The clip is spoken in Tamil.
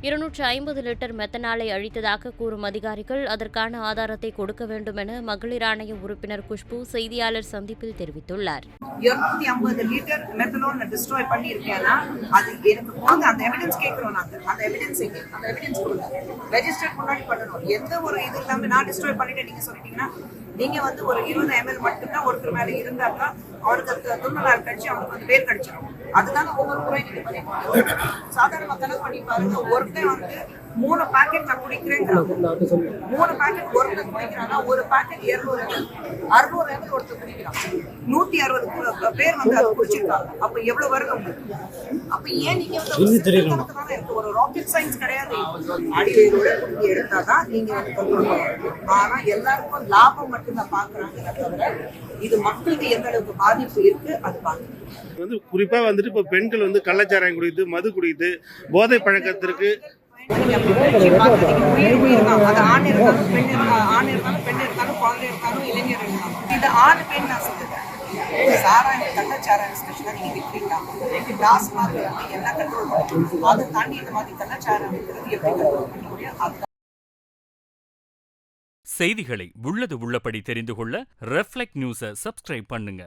250 லிட்டர் மெத்தனாலை அழித்ததாக கூறும் அதிகாரிகள் அதற்கான ஆதாரத்தை கொடுக்க வேண்டும் என மகளிர் ஆணைய உறுப்பினர் குஷ்பு செய்தியாளர் சந்திப்பில் தெரிவித்துள்ளார். 250 லிட்டர் மெத்தனால் டிஸ்ட்ராய் பண்ணியிருக்கேன்னா அது எனக்கு போங்க, அந்த எவிடன்ஸ் கேட்கிறோம். நாங்கள் அந்த எவிடன்ஸ் அந்த எவிடன்ஸ் கொடுங்க, ரெஜிஸ்டர் முன்னாடி பண்ணணும். எந்த ஒரு இது இல்லாமல் நான் டிஸ்ட்ராய் பண்ணிட்டு நீங்க சொல்லிட்டீங்கன்னா நீங்க வந்து ஒரு 20 ml மட்டும்தான் ஒருத்தர் மேல இருந்தாக்கா அவருக்கு துண்ணால் கடிச்சு அவனுக்கு வந்து வேர் கடிச்சிடும். அதுதான் ஒவ்வொரு முறை நீங்க பண்ணிட்டு சாதாரண கணக்கு பண்ணி பாருங்க. ஒருத்தன் வந்து 3 பாக்கெட் நான் குடிக்கிறேன், 3 பாக்கெட் ஒருத்தர் குடிக்கிறான்னா ஒரு பாக்கெட் 200 ml 600 ml ஒருத்தர் குடிக்கிறான். 160 பேர் வந்து அதை குடிச்சிருக்காங்க. அப்ப எவ்வளவு வருது? அப்ப ஏன் நீங்க வந்து ஒரு ராக்கெட் சயின்ஸ் கிடையாது. அடிவேரோட எடுத்தாதான் நீங்க வந்து கண்ட்ரோல் பண்ணணும். ஆனா எல்லாருக்கும் லாபம் மட்டும்தான் பாக்குறாங்க தவிர இது மக்களுக்கு எந்த அளவுக்கு பாதிப்பு இருக்கு அது பாக்குறாங்க. குறிப்பா வந்துட்டு இப்ப பெண்கள் வந்து கள்ளச்சாராயம் குடித்து மது குடித்து போதை பழக்கத்திற்கு அது ஆண் இருந்தாலும் பெண் இருந்தாலும் பெண் இருந்தாலும் குழந்தை இருந்தாலும் இளைஞர் இருந்தாலும் இந்த ஆண் பெண் நான் சொல்லுறேன். சாராயம் கள்ளச்சாராயம் ஸ்பெஷலா நீங்க விற்கிறீங்க, டாஸ்மாக் என்ன கண்ட்ரோல் பண்ணணும். அதை தாண்டி இந்த மாதிரி கள்ளச்சாராயம் விற்கிறது எப்படி கண்ட்ரோல் பண்ண முடியும்? அதுதான். செய்திகளை உள்ளது உள்ளபடி தெரிந்து கொள்ள ரெஃப்ளெக்ட் நியூஸை சப்ஸ்கிரைப் பண்ணுங்க.